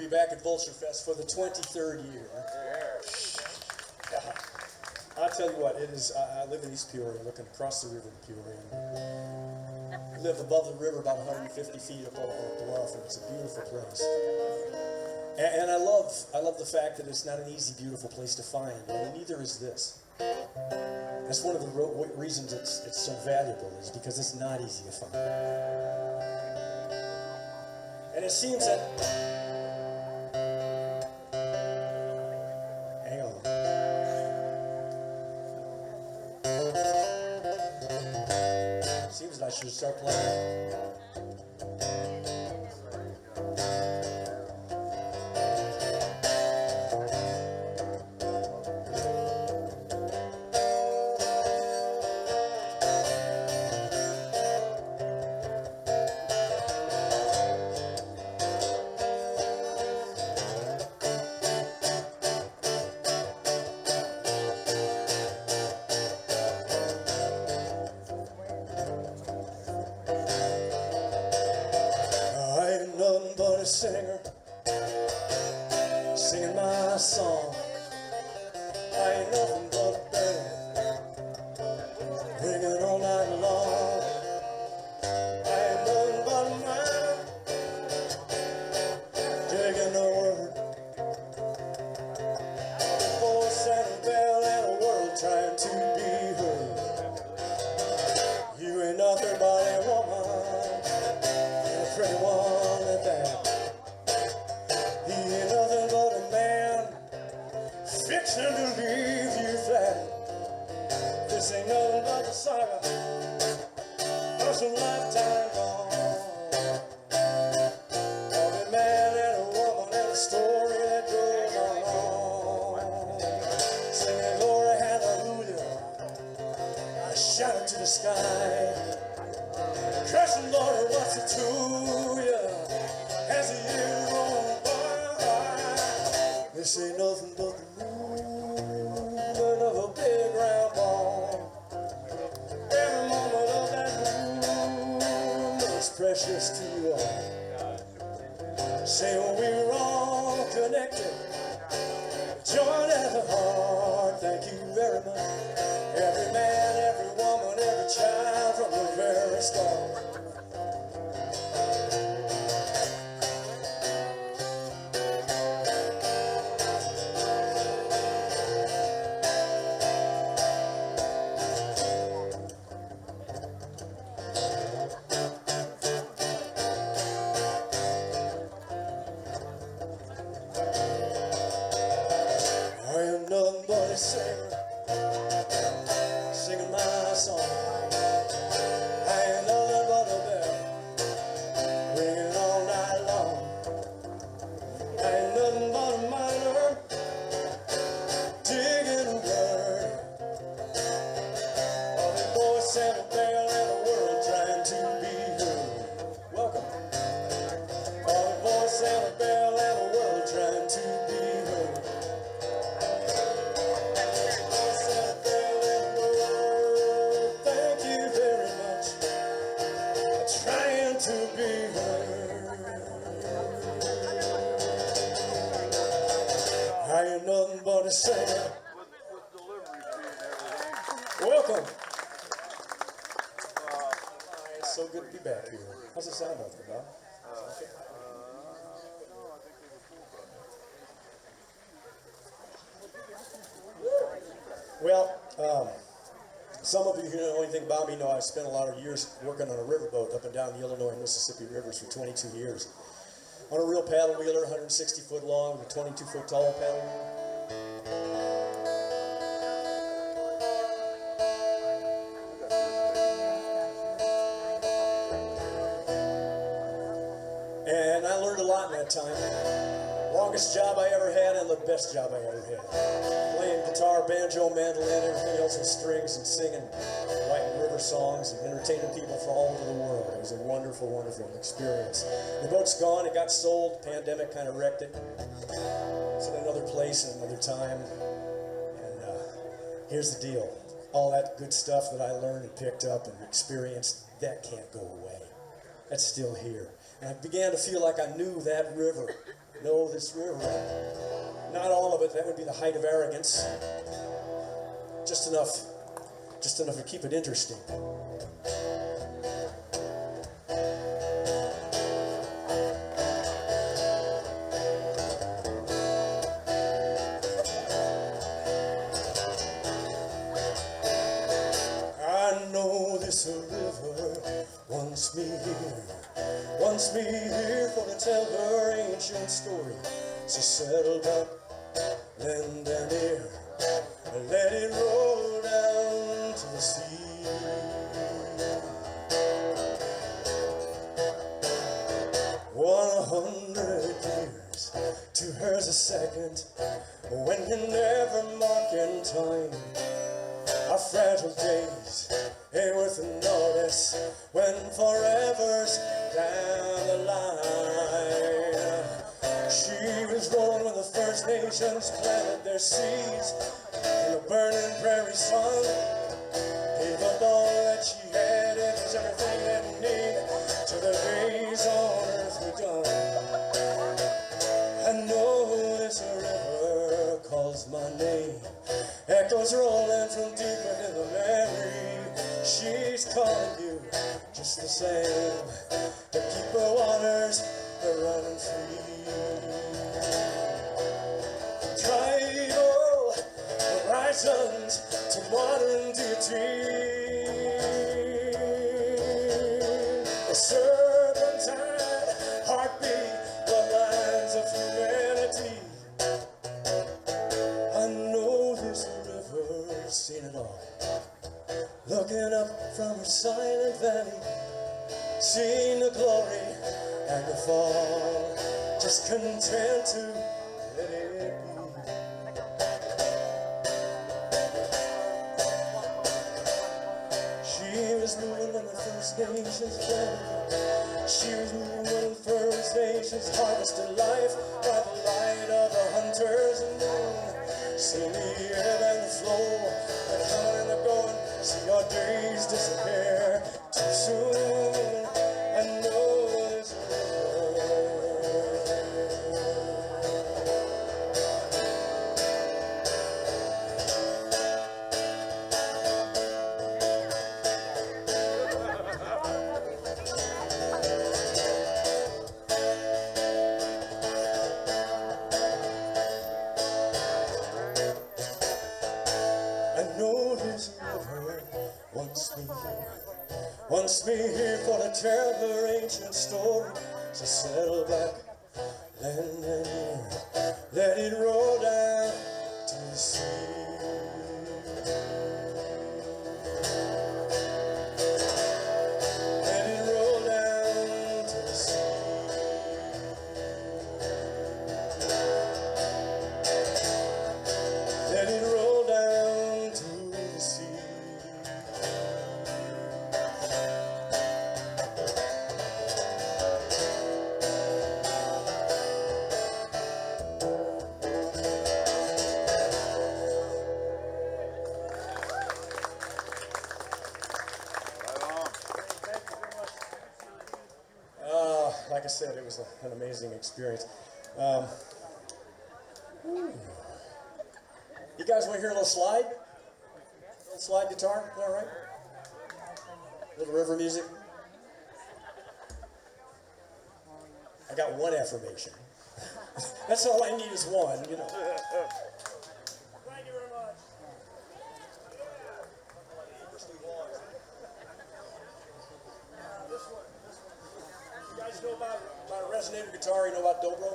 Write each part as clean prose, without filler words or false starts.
be back at Vulture Fest for the 23rd year. I'll tell you what, it is. I live in East Peoria, looking across the river to Peoria. I live above the river, about 150 feet up on a bluff, and it's a beautiful place. And I love the fact that it's not an easy, beautiful place to find, and neither is this. That's one of the reasons it's so valuable, is because it's not easy to find. And it seems that, hang on. It seems that I should start playing. Nothing but a singer, singing my song. I ain't nothing but a band, ringing all night long. I ain't nothing but a man, digging the word. A voice and a bell and a world trying to be heard. You ain't nothing but a woman, and a pretty one. He ain't nothing but a man, fixing to leave you flat. This ain't nothing but the saga of some lifetime gone. Of a man and a woman and a story that goes on. Singing glory, hallelujah, I shout it to the sky. Crushing, Lord, what's it to you as the years roll by? This ain't nothing but the movement of a big round ball. Every moment of that moon is precious to you all. Say we're all connected, joined at the heart. Thank you very much. Every man, every woman, every child from the very start. I am nothing but a singer, singing my song. I ain't nothing but a bell, ringing all night long. I ain't nothing but a miner, digging a bird. Of a voice and a bell and a world trying to be heard. Welcome. Of a voice and a bell and a world trying to be heard. To be heard. I ain't nothing but a singer. Welcome. It's so good to be back here. How's it sound out there, Bob? Well, some of you who know anything about me know I spent a lot of years working on a riverboat up and down the Illinois and Mississippi rivers for 22 years. On a real paddle wheeler, 160 foot long with a 22 foot tall paddle wheel. And I learned a lot in that time. Longest job I ever had and the best job I ever had. Playing guitar, banjo, mandolin, everything else with strings, and singing, writing river songs, and entertaining people from all over the world. It was a wonderful, wonderful experience. The boat's gone, it got sold, the pandemic kind of wrecked it. It's in another place and another time. And here's the deal. All that good stuff that I learned and picked up and experienced, that can't go away. That's still here. And I began to feel like I knew that river know this river. Not all of it, that would be the height of arrogance. Just enough to keep it interesting. I know this river wants me here for to tell her ancient story. She settled back, lend an ear, and let it roll down to the sea. 100 years, to her's a second, when you never mark in time. Our fragile days ain't worth a notice when forever's down the line. She was born when the First Nations planted their seeds in the burning prairie sun. Gave up all that she had, it was everything that needed till the days on earth were done. I know this river calls my name, echoes rolling from deep within the memory. She's calling you just the same, to keep the waters running free. Tribal horizons to modern deity. The serpentine heartbeat, bloodlines of humanity. I know this river's seen it all. Looking up from her silent valley, seeing the glory and the fall, just content to let it be. She was moving when the First Nations gathered. She was moving when the First Nations harvested life by the light of the hunter's moon. See the ebb and the flow, the coming and the going. See your days disappear too soon. I know this river wants me here for to tell her ancient story. So settle back, lend an ear, let it roll down to the sea. Let it roll down to the sea. Let it roll down to the sea. Like I said, it was an amazing experience. You guys want to hear a little slide? A little slide guitar? Is that all right? A little river music? I got one affirmation. That's all I need is one, you know. Thank you very much. This one. You guys know about a resonator guitar? You know about dobro?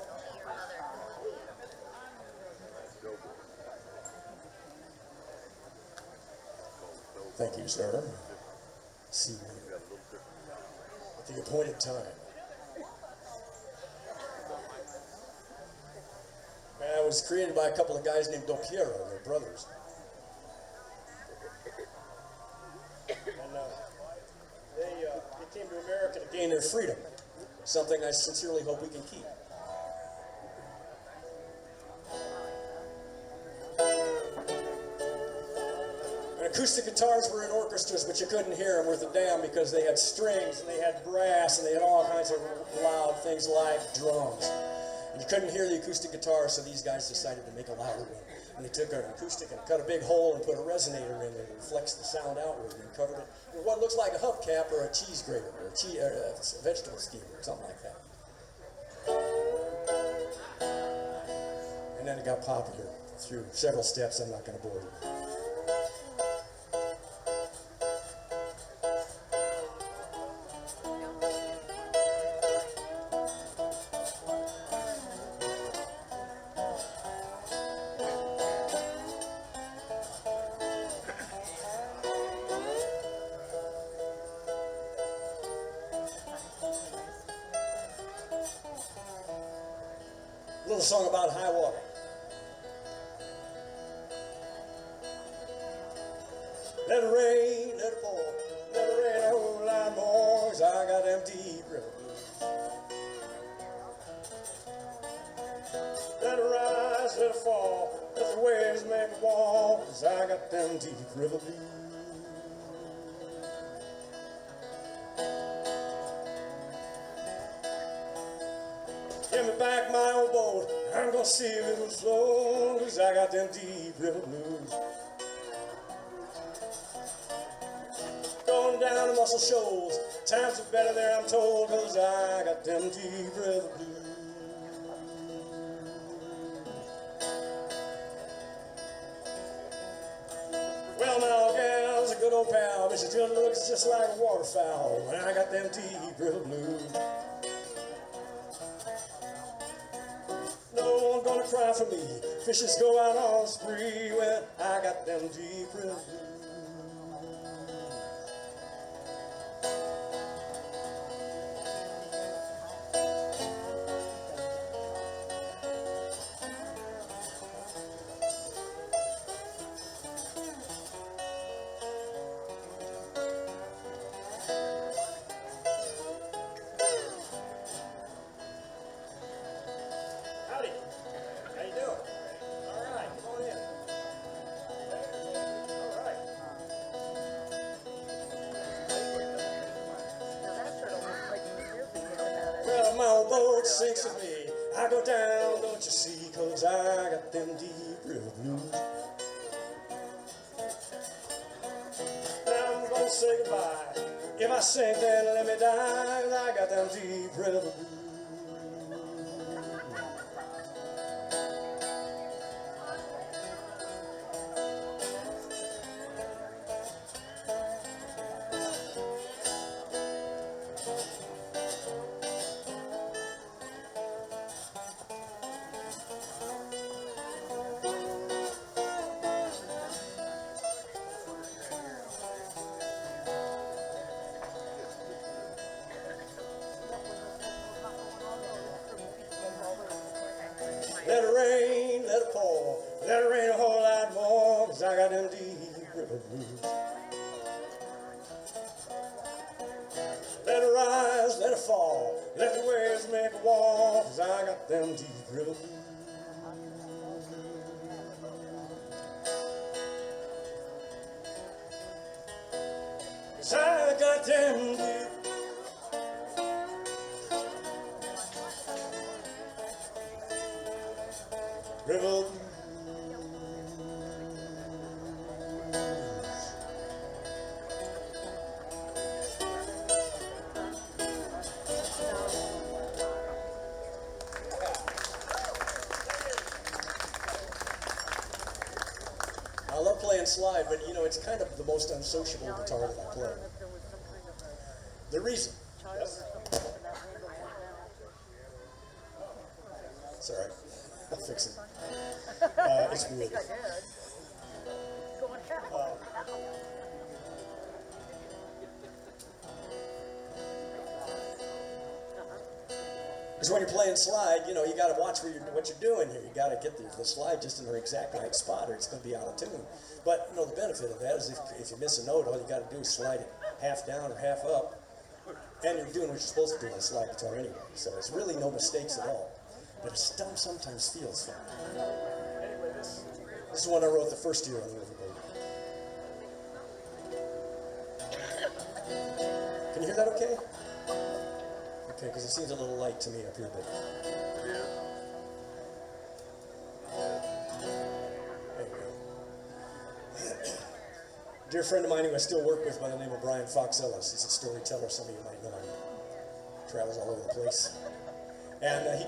Thank you, sir. See you at the appointed time. It was created by a couple of guys named Dopiero, they're brothers. And they came to America to gain their freedom, something I sincerely hope we can keep. And acoustic guitars were in orchestras, but you couldn't hear them worth a damn because they had strings and they had brass and they had all kinds of loud things like drums. You couldn't hear the acoustic guitar, so these guys decided to make a louder one. And they took an acoustic and cut a big hole and put a resonator in it and reflects the sound outward and covered it with what looks like a hubcap or a cheese grater or a vegetable steamer or something like that. And then it got popular through several steps I'm not going to bore you. A little song about high water. Let it rain, let it pour, let it rain a whole lot more, 'cause I got them deep river blues. Let it rise, let it fall, let the waves make a wall, 'cause I got them deep river blues. Give me back my old boat, I'm gonna see if it will flow, 'cause I got them deep river blues. Going down to Muscle Shoals, times are better there I'm told, 'cause I got them deep river blues. Well now, gal's a good old pal, but she just looks just like a waterfowl when I got them deep river blues. No one gonna cry for me, fishes go out on the spree when I got them deep river blues. Howdy. How you doing? All right, come on in. All right. Well, my old boat sinks with me. I go down, don't you see, 'cause I got them deep river blues. Now I'm gonna say goodbye. If I sink, then let me die. I got them deep river blues. Let it rain, let it pour, let it rain a whole lot more, 'cause I got them deep river blues. Let it rise, let it fall, let the waves make a wall, 'cause I got them deep river blues. 'Cause I got them deep river blues. I love playing slide, but you know, it's kind of the most unsociable guitar that I play. The reason. Yes? It's all right. I'll fix it. It's weird. Because when you're playing slide, you know, you got to watch what you're doing here. You got to get the slide just in the exact right spot, or it's going to be out of tune. But you know, the benefit of that is if you miss a note, all you got to do is slide it half down or half up, and you're doing what you're supposed to do on a slide guitar anyway. So it's really no mistakes at all. But it still sometimes feels fun. Anyway, this is one I wrote the first year on the Riverboat. Can you hear that okay? Okay, because it seems a little light to me up here, but dear friend of mine who I still work with by the name of Brian Fox Ellis. He's a storyteller, some of you might know him. He travels all over the place. And he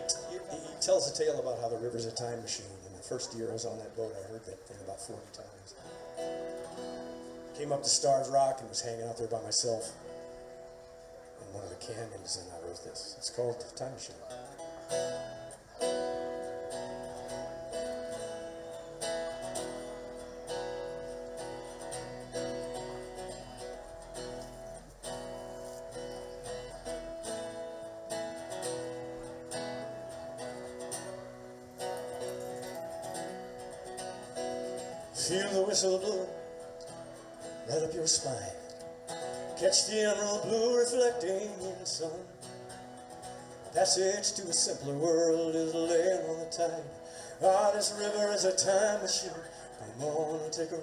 tells a tale about how the river's a time machine. And the first year I was on that boat, I heard that thing about 40 times. Came up to Stars Rock and was hanging out there by myself in one of the canyons, and I wrote this. It's called Time Machine. Feel the whistle blow right up your spine. Catch the emerald blue reflecting in the sun. Passage to a simpler world is laying on the tide. Ah, this river is a time machine. Come on and take a ride.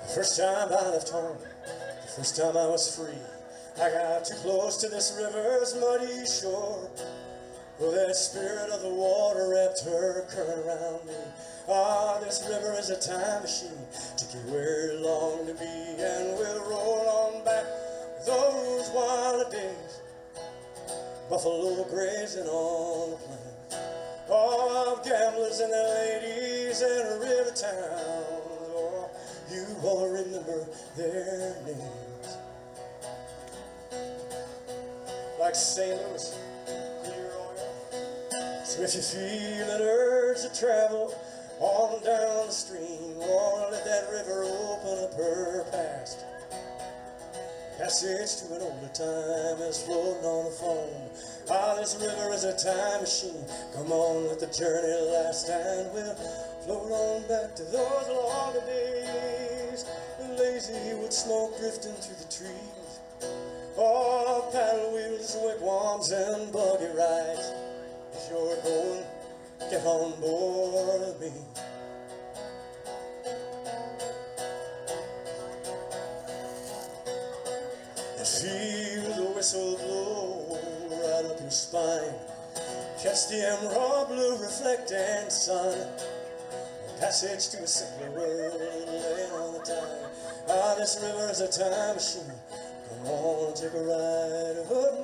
The first time I left home, the first time I was free, I got too close to this river's muddy shore. Oh, that spirit of the water wrapped her current around me. Ah, this river is a time machine. Take you where you long to be, and we'll roll on back those wild days. Buffalo grazing on the plain. Oh, gamblers and their ladies in river towns. Oh, you all remember their names. Like sailors, so if you feel an urge to travel on down the stream, or let that river open up her past. Passage to an older time is floating on the foam. Ah, this river is a time machine. Come on, let the journey last, and we'll float on back to those longer days. The lazy wood smoke drifting through the trees. Oh, paddle wheels, wigwams, and buggy rides. If you're going, get on board with me. And feel the whistle blow right up your spine. Catch the emerald blue reflecting sun. Passage to a simpler world, laying on the tide. Ah, this river is a time machine. Come on, take a ride. Oh,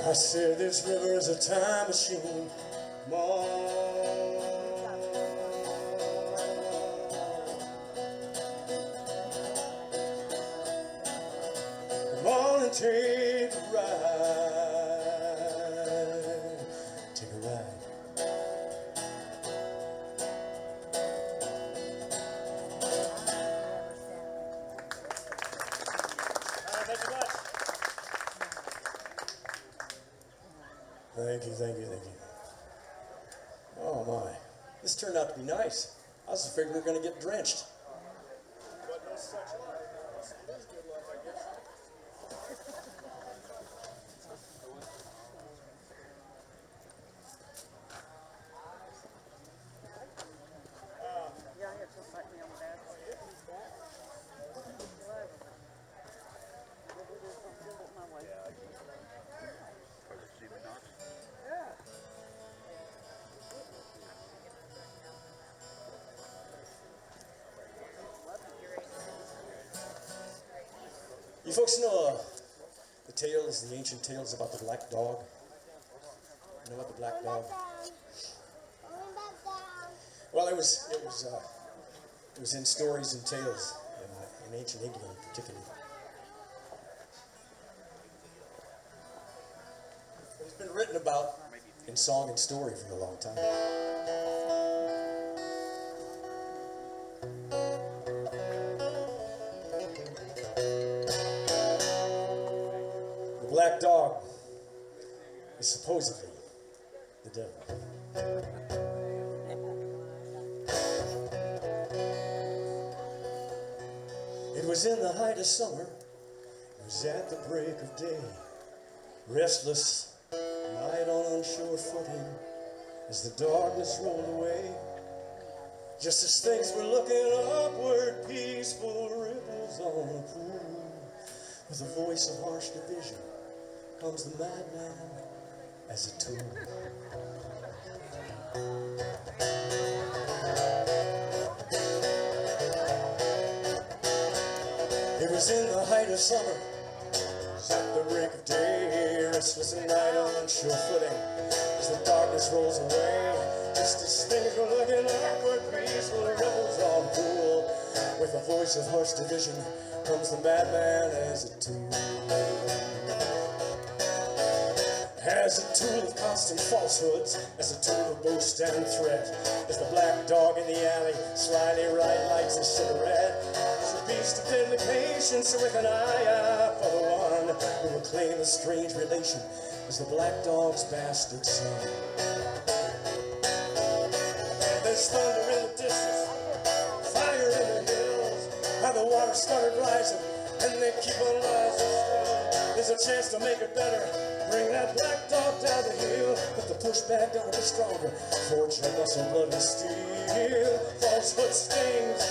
I said this river is a time machine. Come on. Come on and take a ride. Take a ride. Thank you much. Thank you, thank you, thank you. Oh my, this turned out to be nice. I was afraid we were going to get drenched. But no such luck. It is good luck, I guess. Yeah, I had to fight me on that. My wife. You folks know the tales, the ancient tales about the black dog? You know about the black dog? Well, it was in stories and tales in ancient England, particularly. It's been written about in song and story for a long time. The black dog is supposedly the devil. It was in the height of summer, it was at the break of day. Restless night on unsure footing as the darkness rolled away. Just as things were looking upward, peaceful ripples on a pool. With a voice of harsh division comes the madman as a tool. It was in the height of summer, at the break of day, restless night on unsure footing as the darkness rolls away. Just as things were looking upward, peaceful ripples on a pool. With a voice of harsh division comes the madman as a tool. As a tool of constant falsehoods, as a tool of boast and threat, as the black dog in the alley slyly lights a cigarette. As a beast of deadly patience with an eye out for the one who will claim a strange relation as the black dog's bastard son. And there's thunder in the distance, fire in the hills, how the water started rising, and they keep on rising still. There's a chance to make it better. Bring that black dog down the hill, but the pushback gotta be stronger. Forge of muscle, blood, and steel. Falsehood stings,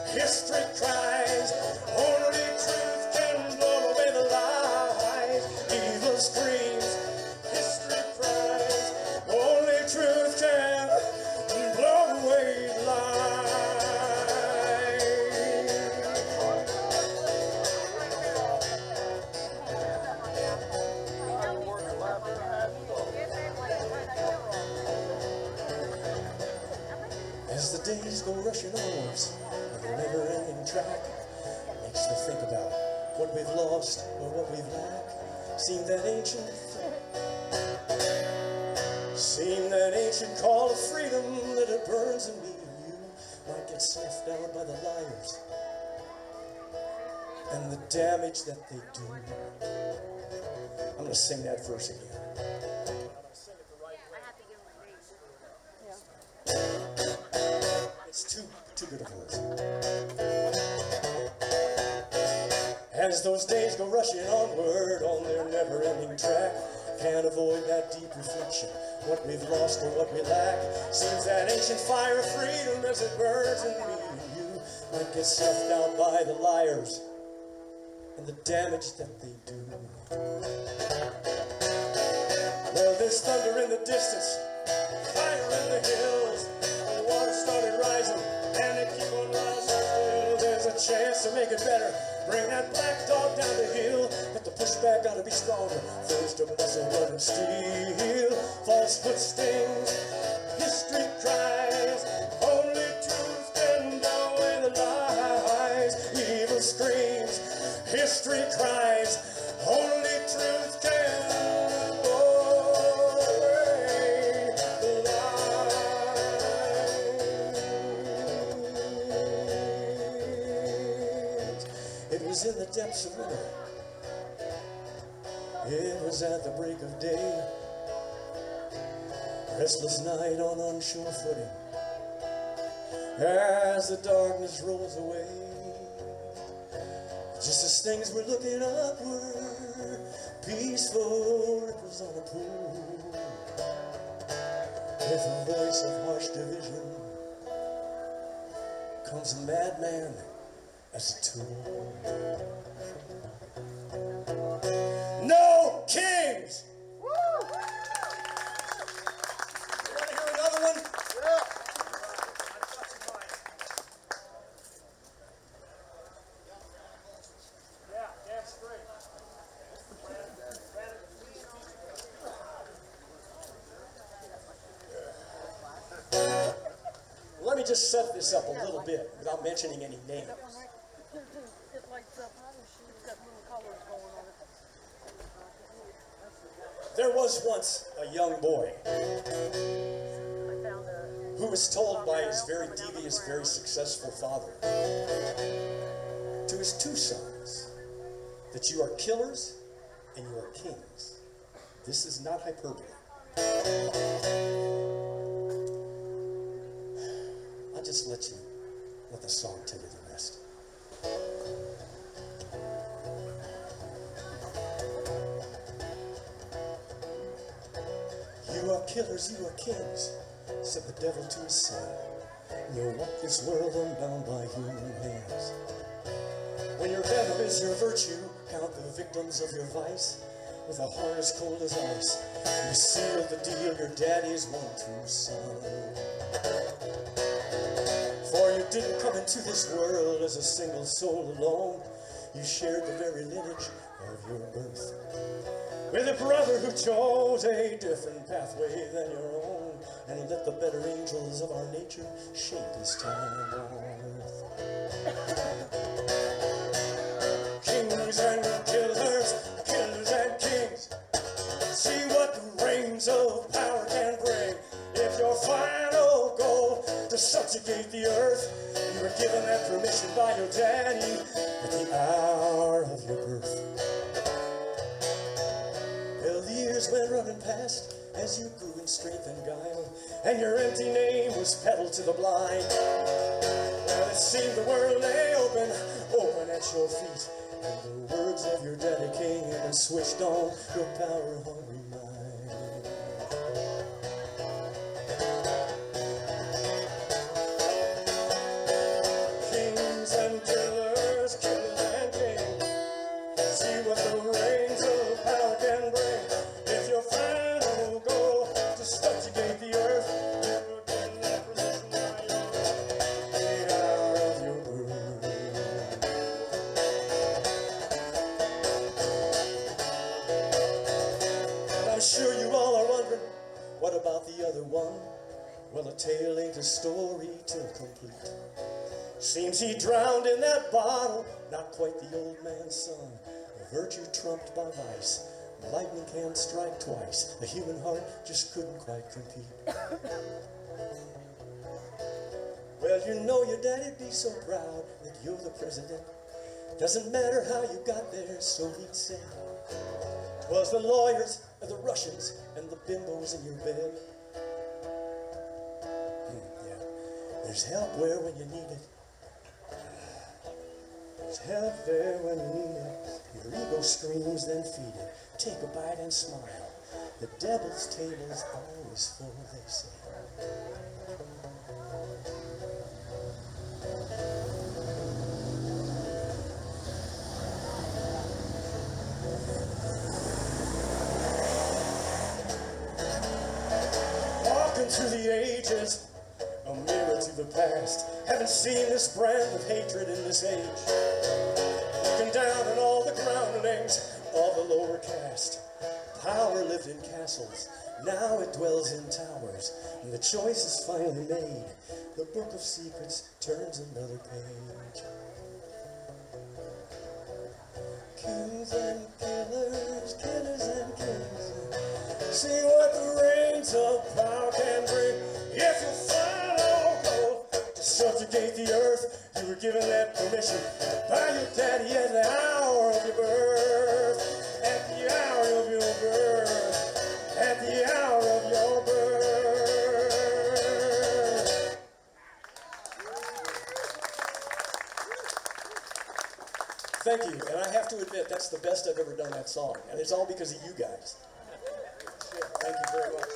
history cries. Only truth can blow away the lies. Evil screams, history cries. Only truth can blow away the lies. As the days go rushing onwards on a never-ending track, it makes me think about what we've lost or what we've lacked. Seem that ancient call of freedom that it burns in me and you might get snuffed out by the liars and the damage that they do. I'm going to sing that verse again. It's too good of words. As those days go rushing onward on their never-ending track, can't avoid that deep reflection. What we've lost or what we lack seems that ancient fire of freedom as it burns in me and you might get snuffed out by the liars and the damage that they do. Well, there's thunder in the distance, fire in the hills. The water started rising, and it keep on rising still. There's a chance to make it better. Bring that black dog down the hill, but the pushback gotta be stronger. Forged of muscle, blood, and steel. Falsehood stings, history cries. Only truth can blow away the lies. Evil screams, history cries. Only truth can blow away the lies. It was in the depths of winter. It was at the break of day. Restless night on unsure footing as the darkness rolls away. Just as things were looking upward, peaceful ripples on a pool. With a voice of harsh division comes a madman as a tool. No kings! Woo! You want to hear another one? Yeah. Yeah, damn straight. Let me just set this up a little bit without mentioning any names. It lights up. It's got little colors going on it. There was once a young boy I found a who was told by his very devious, very successful father to his two sons that you are killers and you are kings. This is not hyperbole. I'll just let the song tell you the rest. killers, you are kings, said the devil to his son. You'll walk this world unbound by human hands. When your venom is your virtue, count the victims of your vice. With a heart as cold as ice, you seal the deal, your daddy's one true son. For you didn't come into this world as a single soul alone. You shared the very lineage of your birth with a brother who chose a different pathway than your own, and let the better angels of our nature shape this time on earth. Kings and killers, killers and kings, see what the reigns of power can bring. If your final goal to subjugate the earth, you were given that permission by your daddy at the hour of your birth. Well, the years went running past as you grew in strength and guile, and your empty name was peddled to the blind. Well, it seemed the world lay open, open at your feet, and the words of your daddy came and switched on your power-hungry mind. Kings and killers, killers and kings, see what the reigns of power can bring. If your final goal to subjugate the earth, you were given that position by the hour of your birth. And I'm sure you all are wondering, what about the other one? Well, a tale ain't a story till complete. Seems he drowned in that bottle, not quite the old man's son. A virtue trumped by vice. Lightning can't strike twice. The human heart just couldn't quite compete. Well, you know your daddy'd be so proud that you're the president. Doesn't matter how you got there, so he'd say. 'Twas the lawyers and the Russians and the bimbos in your bed. Yeah, there's help where when you need it. There's help there when you need it. Your ego screams, then feed it. Take a bite and smile. The devil's table's always full, they say. Walking through the ages, a mirror to the past. Haven't seen this brand of hatred in this age. Looking down on all the groundlings of the lower caste. Power lived in castles, now it dwells in towers. And the choice is finally made. The book of secrets turns another page. Kings and killers, killers and kings, see what the reigns of power can bring. If you final goal to subjugate the earth, you were given that permission by your daddy at the hour of your birth. At the hour of your birth. At the hour of your birth. Thank you, and I have to admit, that's the best I've ever done that song, and it's all because of you guys. Thank you very much.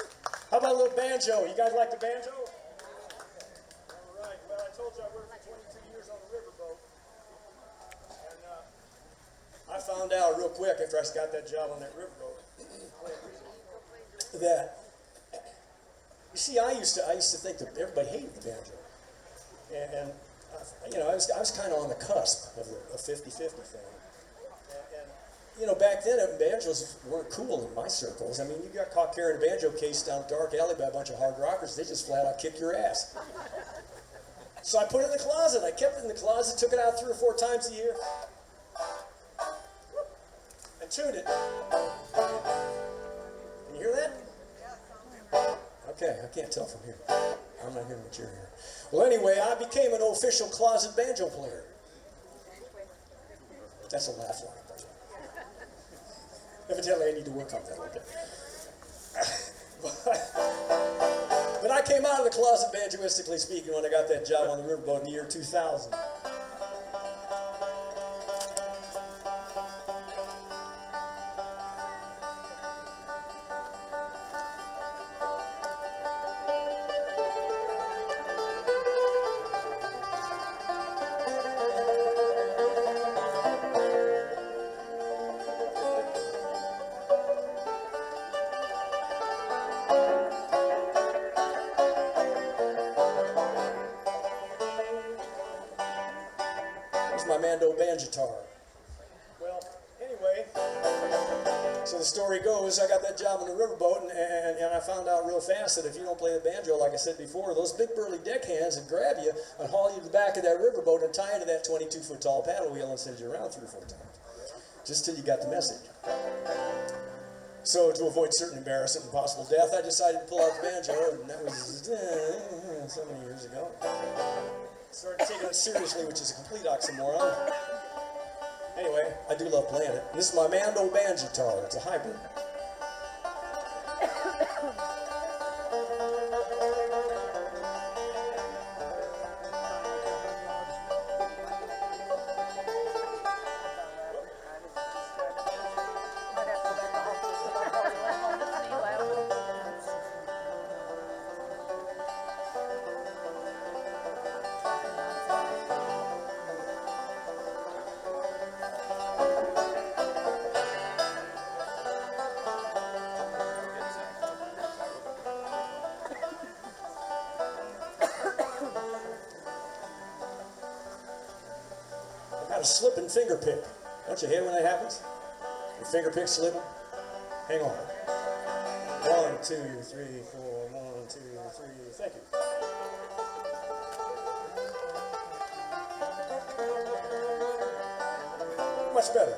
How about a little banjo? You guys like the banjo? All right. Well, I told you I worked for 22 years on a riverboat. And I found out real quick after I got that job on that riverboat that, you see, I used to think that everybody hated the banjo. And you know, I was kind of on the cusp of a 50-50 thing. And you know, back then, banjos weren't cool in my circles. I mean, you got caught carrying a banjo case down a dark alley by a bunch of hard rockers, they just flat out kick your ass. So I put it in the closet. I kept it in the closet, took it out 3 or 4 times a year, and tuned it. Can you hear that? Okay, I can't tell from here. I'm not hearing what you're hearing. Well, anyway, I became an official closet banjo player. That's a laugh line. Evidently, I need to work on that a little bit. But I came out of the closet, banjoistically speaking, when I got that job on the riverboat in the year 2000. mando banjitar. Well, anyway, so the story goes, I got that job on the riverboat, and I found out real fast that if you don't play the banjo, like I said before, those big burly deckhands would grab you and haul you to the back of that riverboat and tie you to that 22-foot tall paddle wheel and send you around 3 or 4 times, just till you got the message. So to avoid certain embarrassment and possible death, I decided to pull out the banjo, and that was so many years ago. Started taking it seriously, which is a complete oxymoron. Anyway, I do love playing it. This is my Mando banjitar. It's a hybrid. A slipping finger pick. Don't you hate when that happens? Your finger pick slipping? Hang on. 1, 2, 3, 4. 1, 2, 3. Thank you. Much better.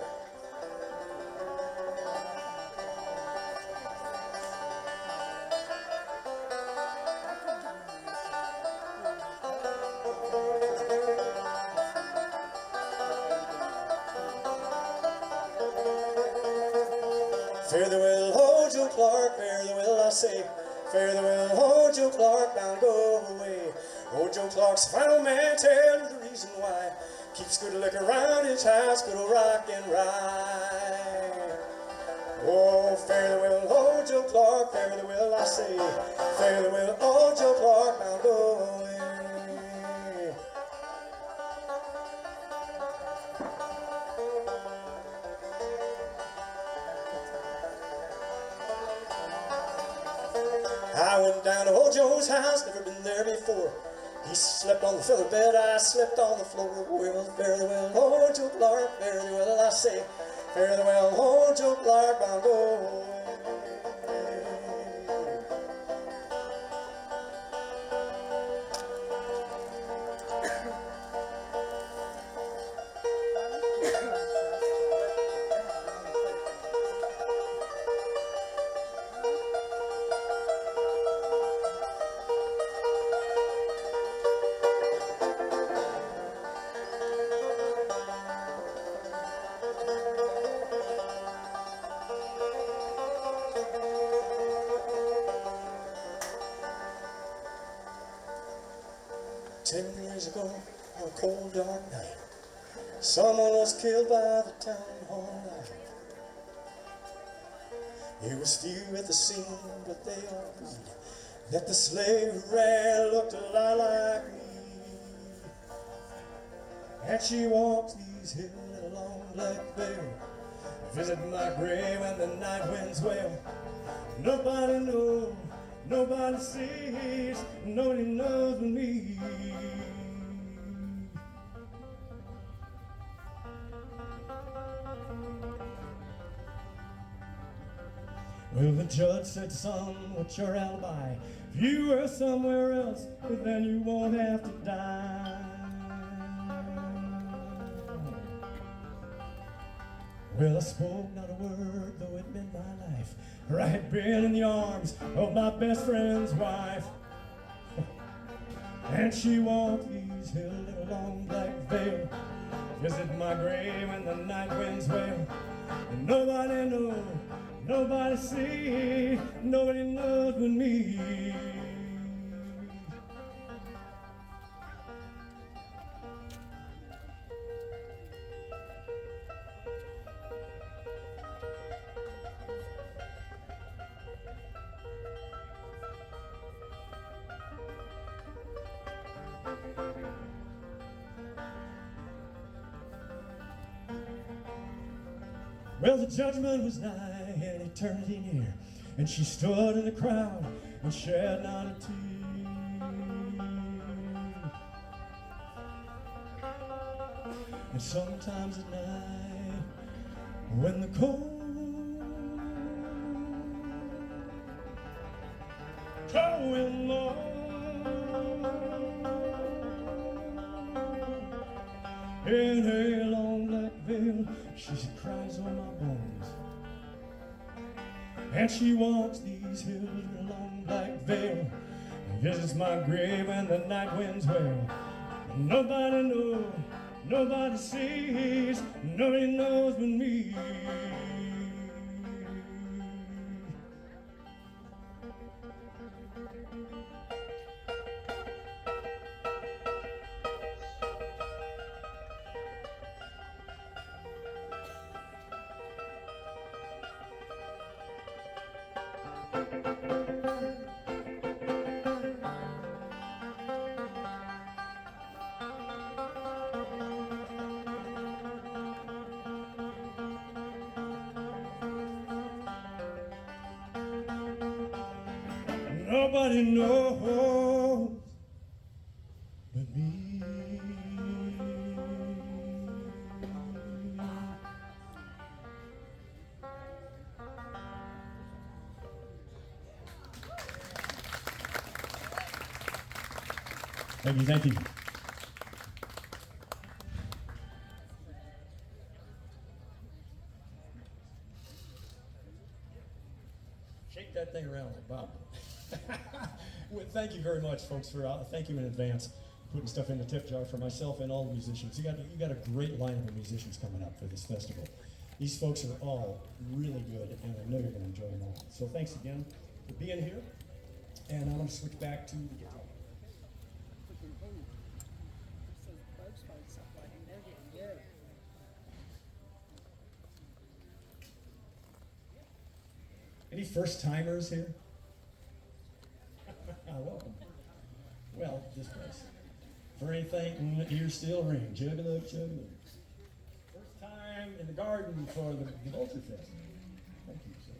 Fare thee well, ho, Joe Clark, fare thee well, I say. Fare thee well, ho, Joe Clark, now go away. Oh, Joe Clark's the final man, tell you the reason why. Keeps good liquor around his house, good old rock and rye. Oh, fare thee well, ho, Joe Clark, fare thee well, I say. Fare thee well, oh, Joe Clark, now go away. I went down to old Joe's house, never been there before. He slept on the feather bed, I slept on the floor. Well, fare thee well, oh, Joe Clark, fare thee well, I say. Fare thee well, oh, Joe Clark, I'll go away. Ten years ago, on a cold dark night, someone was killed by the town hall light. It was few at the scene, but they all agreed that the slave who ran looked a lot like me. And she walked these hills in a long black veil, visiting my grave when the night winds wail. Nobody knows, nobody sees, nobody knows but me. Well, the judge said, son, what's your alibi? If you were somewhere else, then you won't have to die. Well, I spoke not a word, though it meant my life, for I had been in the arms of my best friend's wife. And she walked these hills in a long black veil, visit my grave when the night winds wail. And nobody knows, nobody sees, nobody knows but me. Well, the judgment was nigh and eternity near, and she stood in the crowd and shed not a tear. And sometimes at night, when the cold wind blows, in her long black veil, she cries on my bones. And she walks these hills with a long black veil, and visits my grave when the night winds wail. Nobody knows, nobody sees, nobody knows but me. Nobody knows but me. Thank you, thank you. Shake that thing around like Bob. Well, thank you very much, folks. Thank you in advance for putting stuff in the tip jar for myself and all the musicians. You got a great lineup of musicians coming up for this festival. These folks are all really good, and I know you're going to enjoy them all. So thanks again for being here, and I'm going to switch back to the guitar. Any first-timers here? Welcome. Well, this place. For anything, ears still ring. Chug-a-lug, chug-a-lug. First time in the garden for the Vulture Fest. Thank you, sir.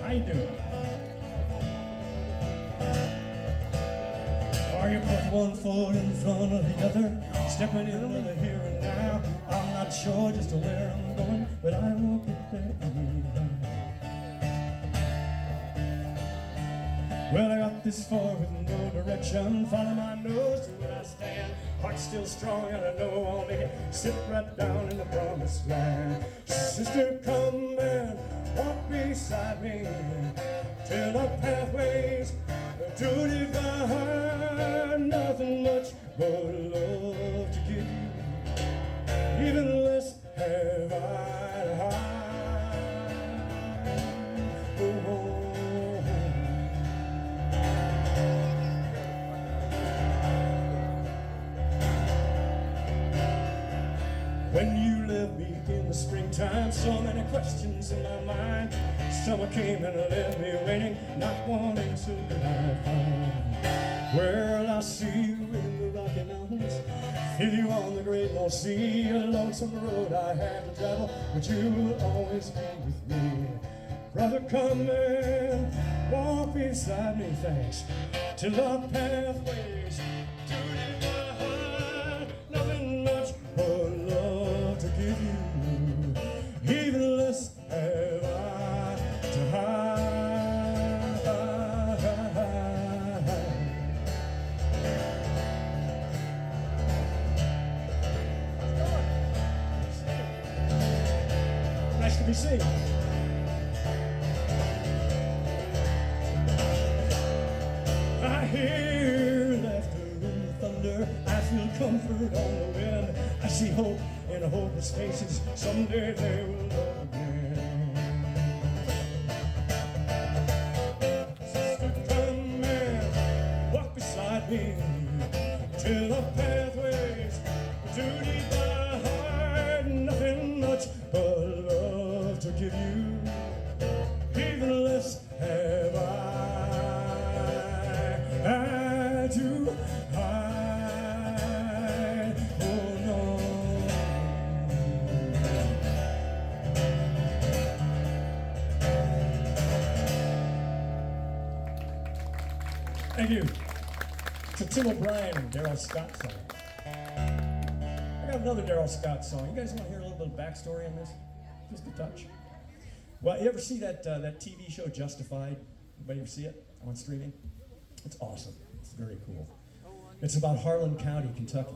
How you doing? Are you put one foot in front of the other, stepping into the here and now? I'm not sure just to where I'm going, but I will get there anyhow. Well, I got this far with no direction, follow my nose to where I stand. Heart still strong and I know I'll make it, sit right down in the promised land. Sister, come and walk beside me till our pathways to divine. Nothing much but love to give you, even less have I to hide. Oh, when you left me in the springtime, so many questions in my mind. Summer came and left me waiting, not one answer could I find. Well, I'll see you in the Rocky Mountains, feel you on the Great North Sea. A lonesome road I have to travel, but you will always be with me. Brother, come and walk beside me, thanks to the pathways to divine. Nothing much but love to give you, even less have I to hide. Nice to be seen. I hear laughter in the thunder, I feel comfort on the wind. I see hope in hopeless faces, someday they will love again. Sister, come and walk beside me till the pathways to deep my heart. Nothing much but love to give you, even less have I do hide. Oh no. Thank you. It's a Tim O'Brien and Darrell Scott song. I got another Darrell Scott song. You guys want to hear a little bit of backstory on this? Just a touch. Well, you ever see that TV show Justified? Anybody ever see it on streaming? It's awesome. It's very cool. It's about Harlan County, Kentucky.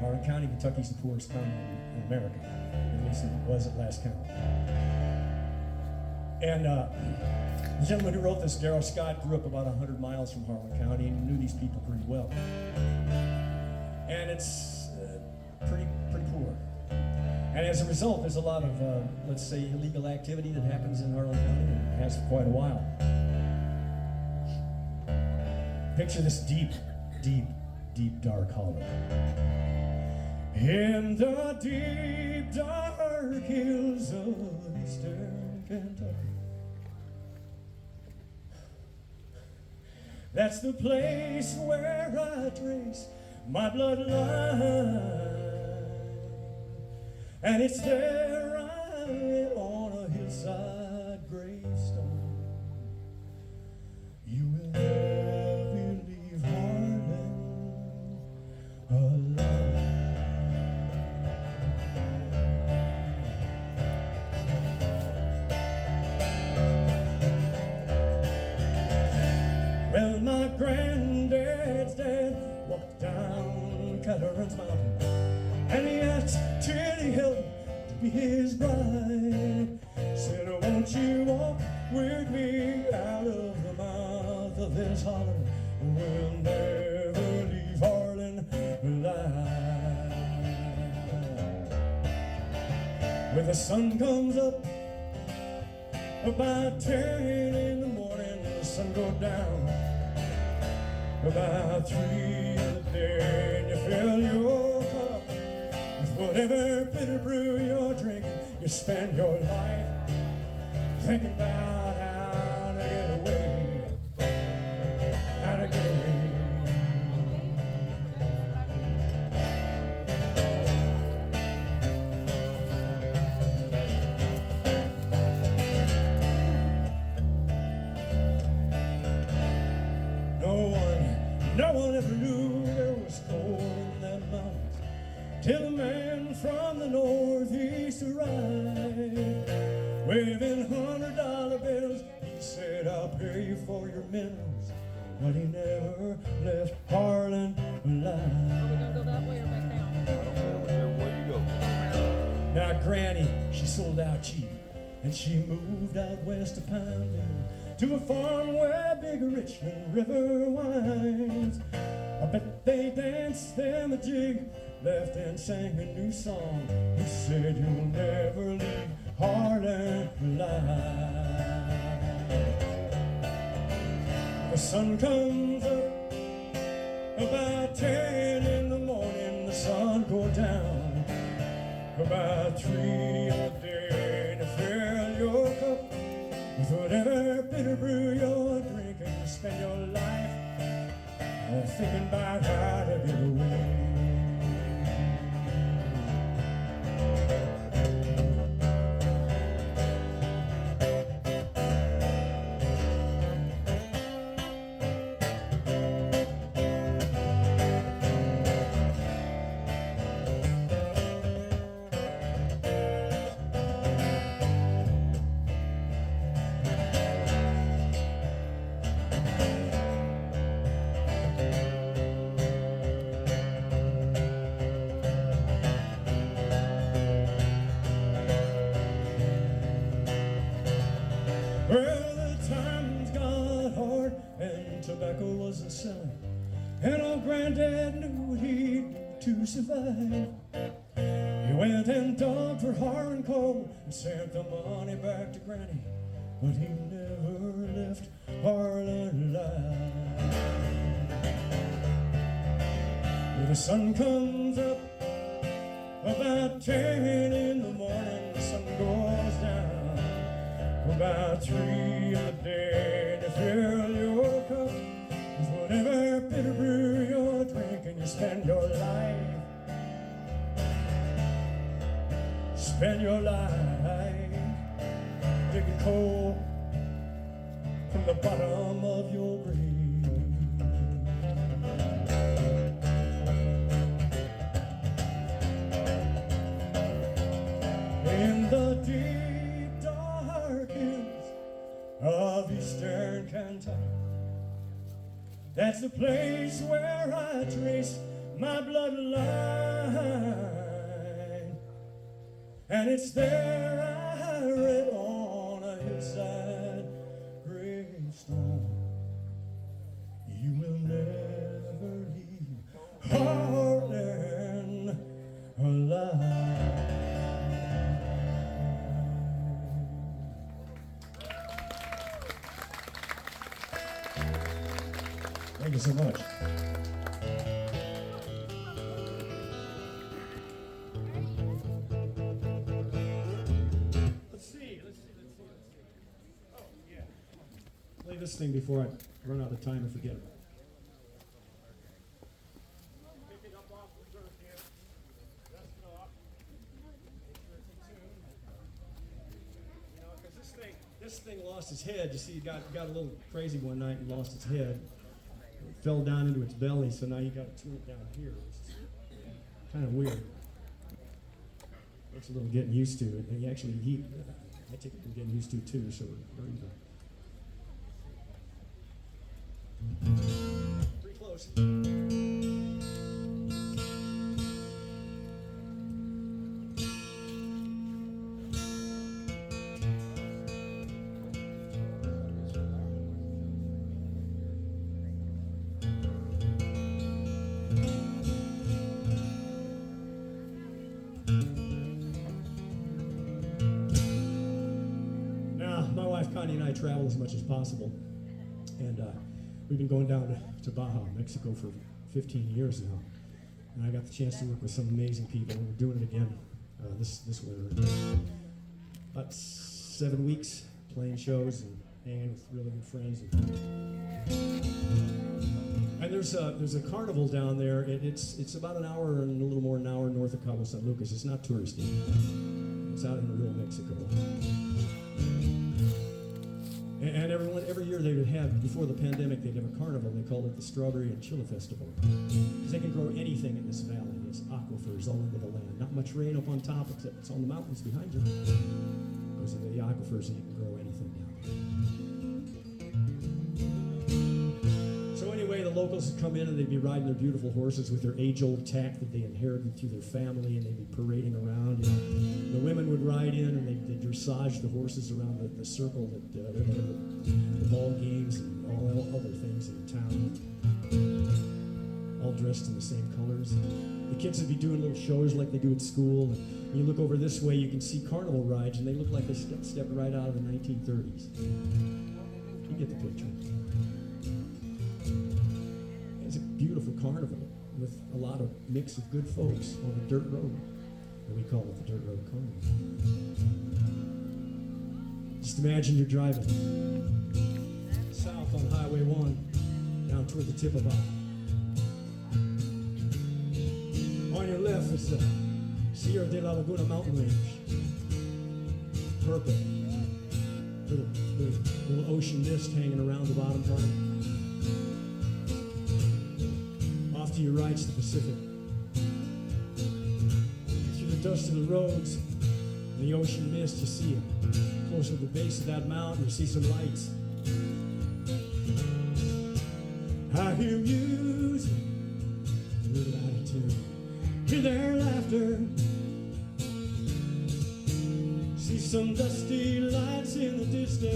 Harlan County, Kentucky is the poorest county in America. At least it was at last count. And the gentleman who wrote this, Darrell Scott, grew up about 100 miles from Harlan County and knew these people pretty well. And it's pretty poor. And as a result, there's a lot of, let's say, illegal activity that happens in Harlan County and has for quite a while. Picture this deep, dark hollow. In the deep, dark hills of eastern Kentucky. That's the place where I trace my bloodline. And it's there I lay on a hillside gravestone. You will never leave Harlan alive. Well, my granddad's dad walked down Cateran's Mountain, and he asked till he helped to be his bride. Said, won't you walk with me out of the mouth of this holler? We'll never leave Harlan alive. When the sun comes up about 10 in the morning, the sun goes down about 3 in the day, and you fill your cup with whatever bitter brew you're drinking. You spend your life thinking about how to get away, how to get away. No one ever knew there was gold in that mountain till a man from the northeast arrived, waving $100 bills. He said, I'll pay you for your minerals, but he never left Harlan alive. Are we gonna go that way or back down? I don't care whichever way you go. Now Granny, she sold out cheap, and she moved out west of Pineville to a farm where big Richmond River winds. I bet they danced them a jig, left and sang a new song. He said, you'll never leave Harlan alive. The sun comes up about 10 in the morning, the sun goes down about 3 in the day. Well, the times got hard and tobacco wasn't selling, and old Granddad knew what he'd do to survive. He went and dug for har and coal and sent the money back to Granny, but he never left Harlan alive. When the sun comes up about 10 in the morning, the sun goes down about 3 in the day, and you fill your cup with whatever bitter brew you're drinking. You spend your life digging coal from the bottom of your grave. In the deep dark hills of eastern Kentucky, that's the place where I trace my bloodline. And it's there I read on a hillside gravestone, you will never leave Harlan alive. Thank you so much. Play this thing before I run out of time and forget it. Pick it up off the dirt here. Dust it off. Make sure it's in tune. You know, because this thing lost its head. You see, it got a little crazy one night and lost its head. It fell down into its belly, so now you got to tune it down here. It's kind of weird. Takes a little getting used to it. And actually, I take it getting used to too, so we're even. Pretty close. Now, my wife Connie and I travel as much as possible, and we've been going down to Baja, Mexico for 15 years now, and I got the chance to work with some amazing people, and we're doing it again this winter. About 7 weeks playing shows and hanging with really good friends. And there's a carnival down there. It's about an hour and a little more than an hour north of Cabo San Lucas. It's not touristy. It's out in real Mexico. And every year they would have, before the pandemic, they'd have a carnival. They called it the Strawberry and Chili Festival. Because they can grow anything in this valley. There's aquifers all over the land. Not much rain up on top, except it's on the mountains behind you. Goes into the aquifers and you can grow anything down there. So anyway, the locals would come in and they'd be riding their beautiful horses with their age-old tack that they inherited through their family, and they'd be parading around. You know. The women would ride in and they'd dressage the horses around the circle that they'd have the ball games and all other things in town, all dressed in the same colors. The kids would be doing little shows like they do at school. And you look over this way, you can see carnival rides, and they look like they stepped right out of the 1930s. You get the picture. It's a beautiful carnival with a lot of mix of good folks on a dirt road. And we call it the Dirt Road Carnival. Just imagine you're driving south on Highway 1 down toward the tip of Baja. On your left is the Sierra de la Laguna mountain range. Purple. Little ocean mist hanging around the bottom part. Off to your right's the Pacific. Through the dust of the roads and the ocean mist, you see it. Close to the base of that mountain, you see some lights. I hear music, a little out of tune. Hear their laughter. See some dusty lights in the distance.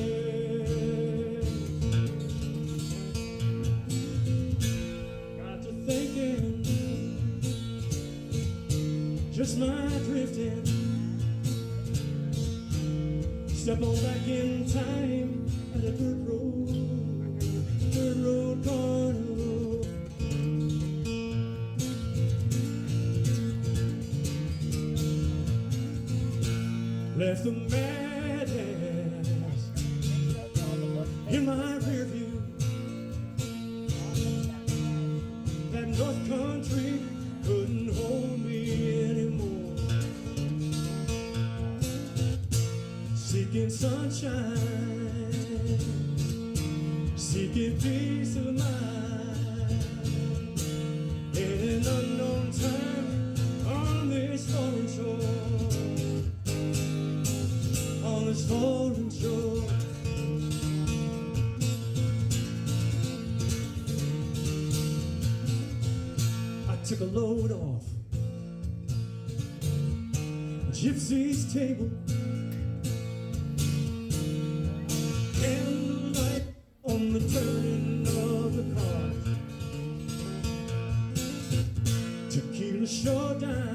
Got to thinking, just my drifting. Step on back in time at a dirt road corner. Left the madness in my rear view. That North Country couldn't hold me anymore. Seeking sunshine, seeking peace of mind, in an unknown time on this foreign shore. On this foreign shore, I took a load off a gypsy's table, candlelight on the turning of the car, tequila showdown.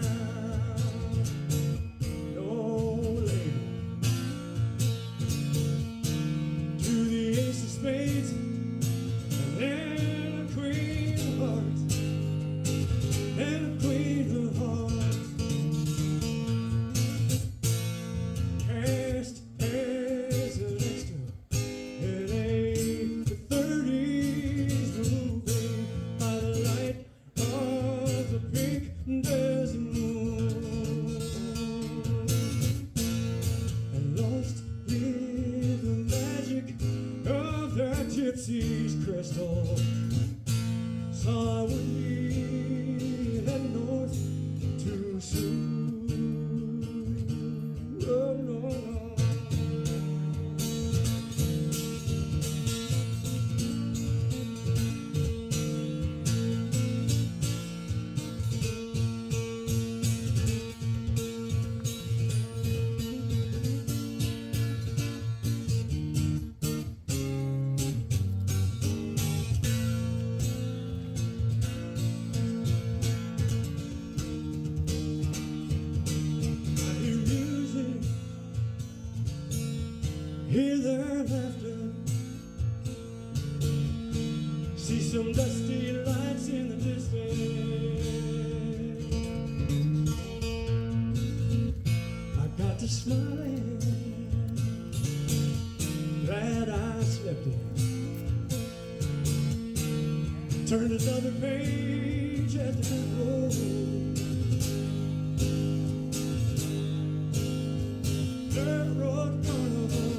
Gypsy's crystal, so I wouldn't be heading north too soon. Oh, no, no. Hear their laughter, see some dusty lights in the distance. I got to smiling, glad I slept in. Turned another page at the road. Dirt road carnival.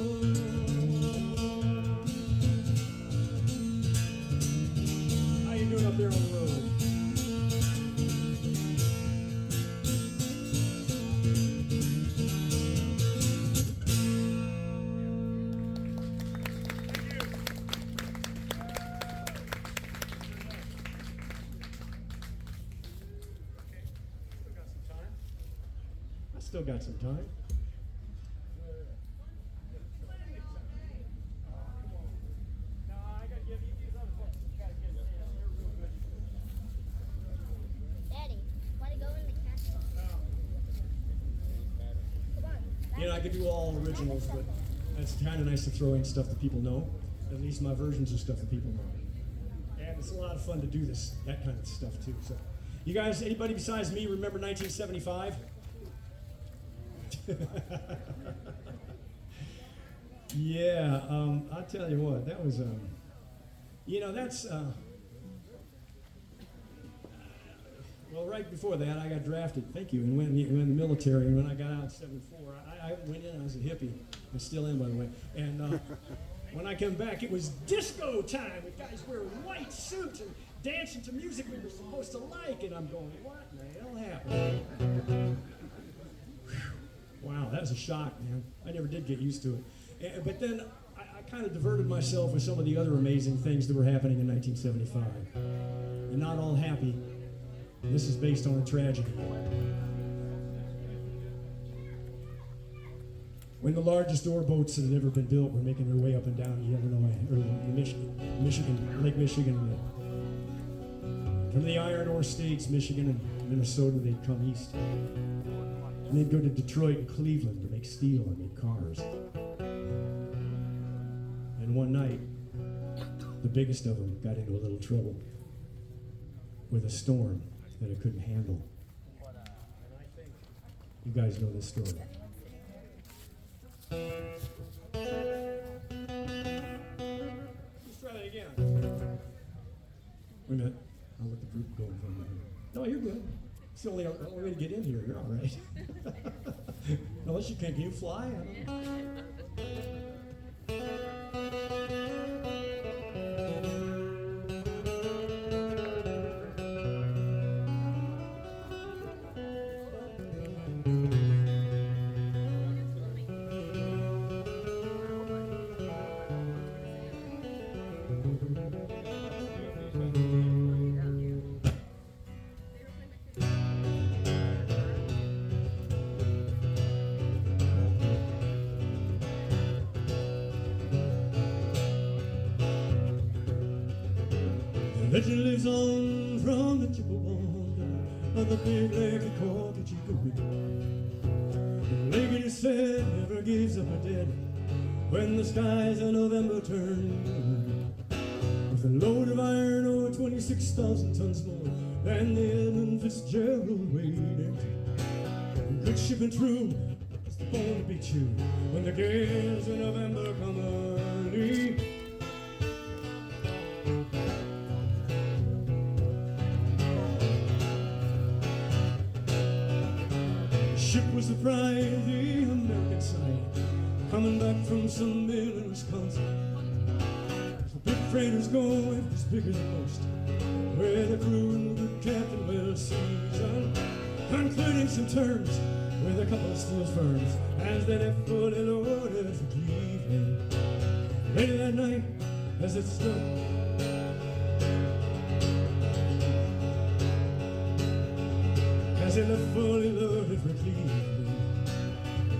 Up there on the road. I still got some time. You know, I could do all originals, but it's kind of nice to throw in stuff that people know. At least my versions of stuff that people know. And it's a lot of fun to do that kind of stuff too. So, you guys, anybody besides me remember 1975? Yeah, I'll tell you what, that was, you know, that's, well, right before that, I got drafted, thank you, and went in the military, and when I got out in 74, I went in, I was a hippie, I still am, by the way, and when I come back, it was disco time, with guys wearing white suits and dancing to music we were supposed to like, and I'm going, what in the hell happened? Wow, that was a shock, man. I never did get used to it. But then I kind of diverted myself with some of the other amazing things that were happening in 1975. And not all happy. This is based on a tragedy. when the largest ore boats that had ever been built were making their way up and down the Illinois, or the Lake Michigan. From the iron ore states, Michigan and Minnesota, they'd come east. And they'd go to Detroit and Cleveland to make steel and make cars. And one night, the biggest of them got into a little trouble with a storm that it couldn't handle. You guys know this story. Let's try that again. Wait a minute. I'll let the group go in front of me. No, you're good. It's the only way to get in here. You're all right. Unless you can you fly? I don't know. Legend lives on from the Chippewa of the big lake they call the Chicory. The lake, it is said, never gives up a dead when the skies of November turn. With a load of iron ore, 26,000 tons more than the Edmund Fitzgerald weighed. Good ship and true, it's the bone to be chewed when the gales of November come early. Ship was the pride of the American side, coming back from some mill in Wisconsin. The big freighters go if it's bigger than most, where the crew and the captain well seasoned, concluding some terms with a couple of steel firms as they left fully loaded for Cleveland. Later that night, as it stood, as they left fully loaded for Cleveland.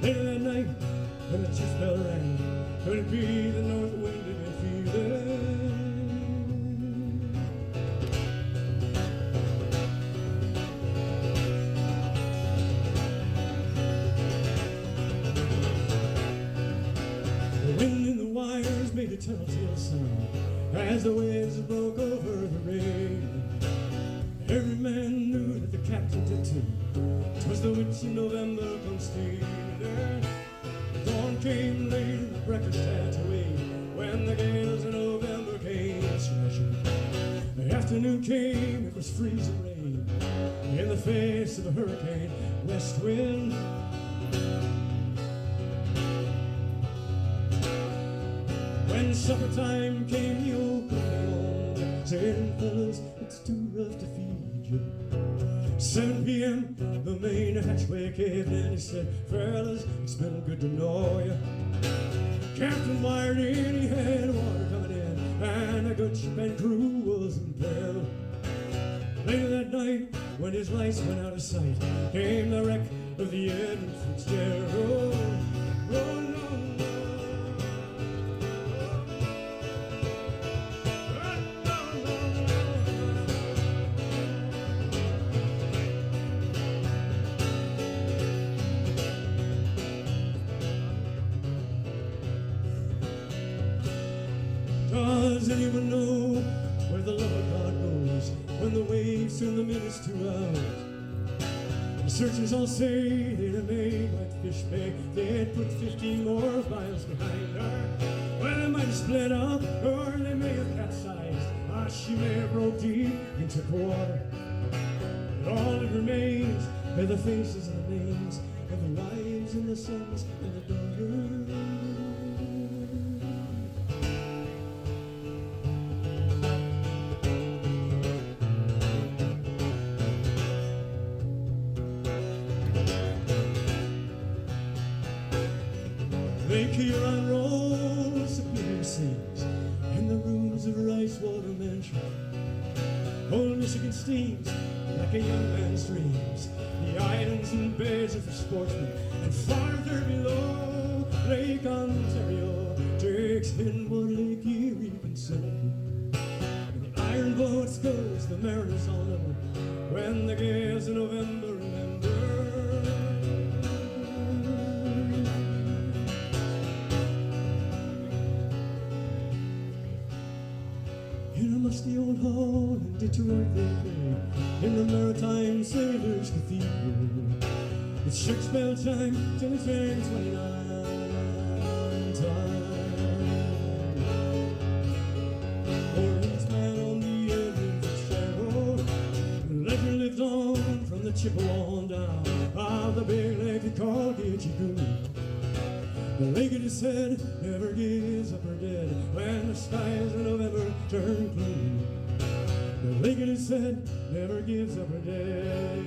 Later that night, when the church bell rang, could it be the north wind had been feeling? The wind in the wires made a telltale sound as the waves broke over the rain. Every man knew that the captain did too. 'Twas the witch in November come stealing. Dawn came late and the breakfast had to wait when the gales of November came smashing. The afternoon came, it was freezing rain in the face of a hurricane west wind. When supper time came, the old cook came on, saying, fellas, it's too rough to feed you. 7 p.m., the main hatchway caved in. He said, fellas, it's been good to know you. Captain wired in, he had water coming in, and a good ship and crew was in peril. Later that night, when his lights went out of sight, came the wreck of the Edmund Fitzgerald. Oh, no. Does anyone know where the love of God goes when the waves turn the minutes to hours? The searchers all say they'd have made Whitefish Bay, they'd put 15 more miles behind her. Well, they might have split up, or they may have capsized, or she may have broke deep into water. But all that remains are the faces and the names of the wives and the sons and the daughters. Lake Huron rolls superior sings in the rooms of Rice Water Mansion. Old Michigan steams like a young man's dreams. The islands and bays are for sportsmen, and farther below Lake Ontario takes in what Lake Erie can say. When the iron boats goes, the mariners all know. When the gales of November remember. In a musty old hall in Detroit they play, in the Maritime Sailors Cathedral. It's church bell time till it's rang 29 times. Orleans man on the Edwin Fitzgerald, legend lives on from the Chippewa on down. Ah, the big lake they call Gitchigoo. The lake at his head never gives up her dead when the skies in November turn blue. The lake at his head never gives up her dead.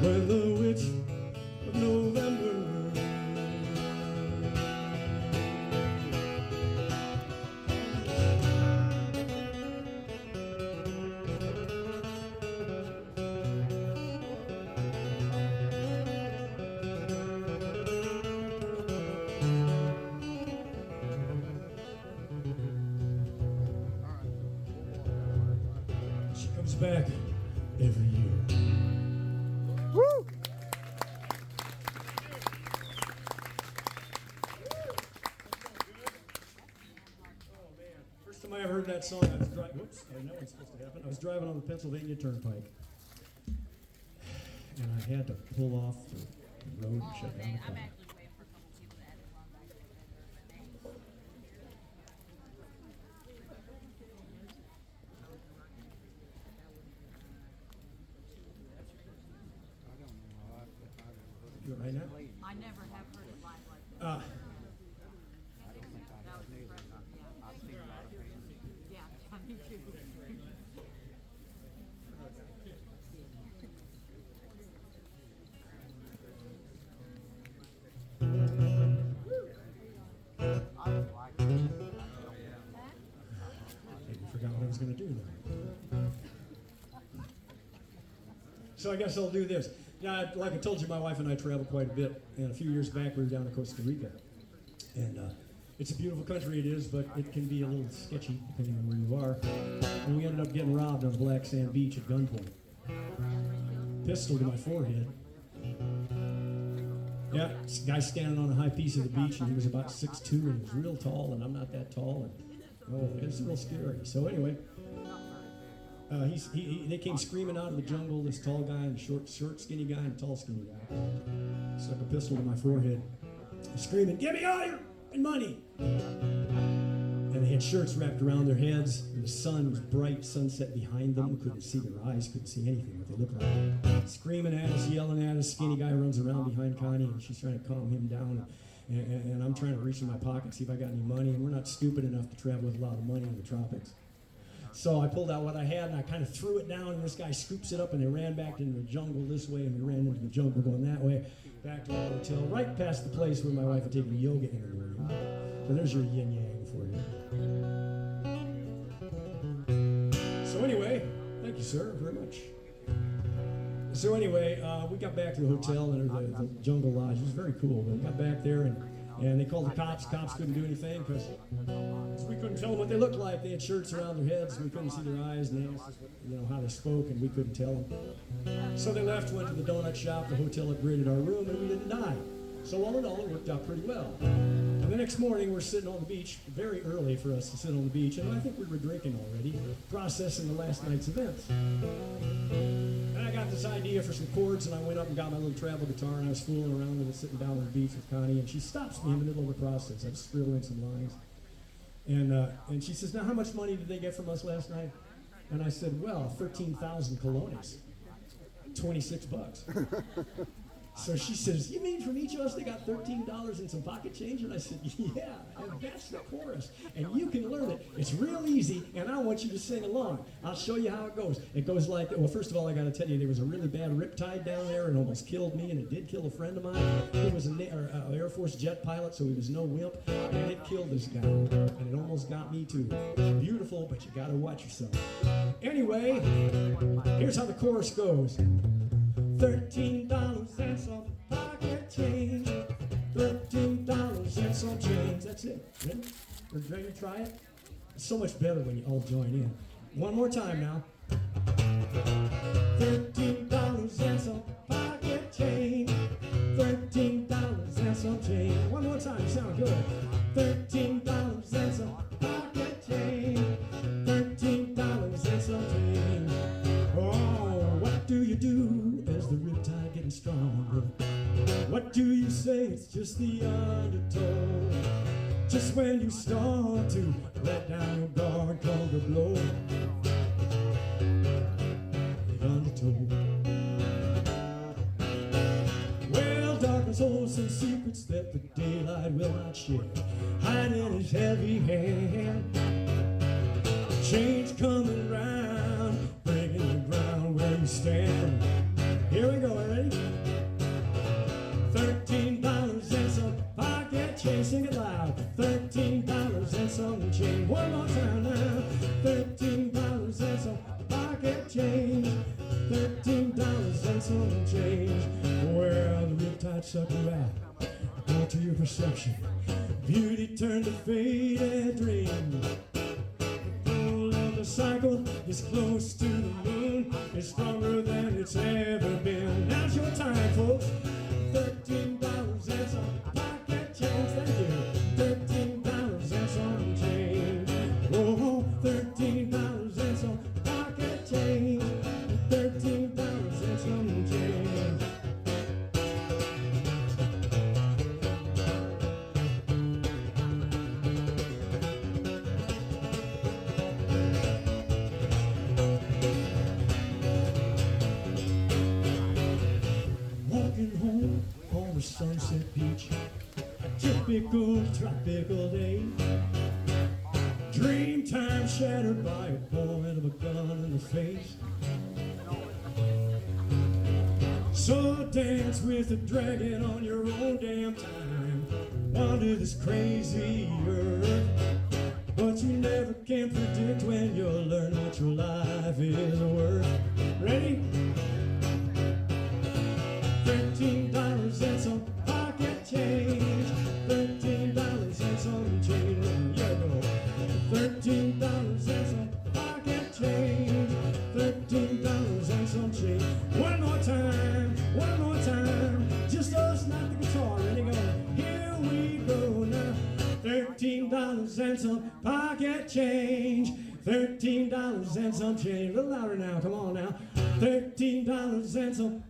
When the witch of November she comes back every year. I heard that song. I was driving. Whoops! I know it's supposed to happen. I was driving on the Pennsylvania Turnpike, and I had to pull off the road and shut down the car. You all right now? I never have heard it live like that. Yeah, me too. I forgot what I was going to do now. So I guess I'll do this. Yeah, like I told you, my wife and I travel quite a bit, and a few years back we were down in Costa Rica, and it's a beautiful country, it is, but it can be a little sketchy depending on where you are. And we ended up getting robbed on a black sand beach at gunpoint. Pistol to my forehead. Yeah, this guy standing on a high piece of the beach, and he was about 6'2", and he was real tall, and I'm not that tall, and oh, it's real scary. So anyway, they came screaming out of the jungle, this tall guy, and a short, skinny guy, and a tall, skinny guy. Stuck a pistol to my forehead, screaming, "Give me all your money!" And they had shirts wrapped around their heads, and the sun was bright, sunset behind them. We couldn't see their eyes, couldn't see anything, what they looked like. Screaming at us, yelling at us. Skinny guy runs around behind Connie, and she's trying to calm him down. And I'm trying to reach in my pocket, see if I got any money. And we're not stupid enough to travel with a lot of money in the tropics. So I pulled out what I had, and I kind of threw it down, and this guy scoops it up, and they ran back into the jungle this way, and we ran into the jungle going that way, back to the hotel, right past the place where my wife had taken yoga in the morning. So there's your yin-yang for you. So anyway, thank you, sir, very much. So anyway, we got back to the hotel, and the jungle lodge. It was very cool. We got back there, and they called the cops. Cops couldn't do anything because we couldn't tell them what they looked like. They had shirts around their heads, and we couldn't see their eyes, and they asked us, how they spoke, and we couldn't tell them. So they left, went to the donut shop. The hotel upgraded our room, and we didn't die. So all in all, it worked out pretty well. And the next morning, we're sitting on the beach, very early for us to sit on the beach, and I think we were drinking already, processing the last night's events. And I got this idea for some chords, and I went up and got my little travel guitar, and I was fooling around with it, sitting down on the beach with Connie, and she stops me in the middle of the process. I just scribble in some lines. And she says, "Now, how much money did they get from us last night?" And I said, "Well, 13,000 colones, $26. So she says, "You mean from each of us they got $13 in some pocket change?" And I said, "Yeah, and that's the chorus. And you can learn it. It's real easy, and I want you to sing along. I'll show you how it goes." It goes like, well, first of all, I got to tell you, there was a really bad riptide down there and almost killed me, and it did kill a friend of mine. He was an Air Force jet pilot, so he was no wimp, and it killed this guy, and it almost got me too. Beautiful, but you got to watch yourself. Anyway, here's how the chorus goes. $13 and some pocket change. $13 and some change. That's it. Ready to try it? It's so much better when you all join in. One more time now. $13 and some pocket change. $13 and some change. One more time, you sound good. $13 and some pocket change. $13 and some change. Oh, what do you do as the riptide getting stronger? What do you say? It's just the undertow. Just when you start to let down your guard, come the blow. The undertow. Well, darkness holds some secrets that the daylight will not share. Hide in his heavy hand. Change coming round, breaking the ground where you stand. Here we go, ready? $13 and some pocket change. Sing it loud. $13 and some change. One more time now. $13 and some pocket change. $13 and some change. Well, the riptide sucker rap onto your perception. Beauty turned to faded dream. The cycle is close to the moon. It's stronger than it's ever been. Now's your time, folks. $13 and some pocket change. Thank you. $13 and some change. Oh, $13 and some pocket change. $13 and some change. Walking home on the Sunset Beach, a typical tropical day. Dream time shattered by a bullet of a gun in the face. So dance with the dragon on your own damn time. Wander this crazy earth, but you never can predict when you'll learn what your life is worth. Ready? $13 and some pocket change. $13 and some change. Yeah, go. $13 and some pocket change. $13 and some change. One more time, one more time. Just us, not the guitar. Ready, go. Here we go now. $13 and some pocket change. $13 and some change. A little louder now, come on now. $13 and some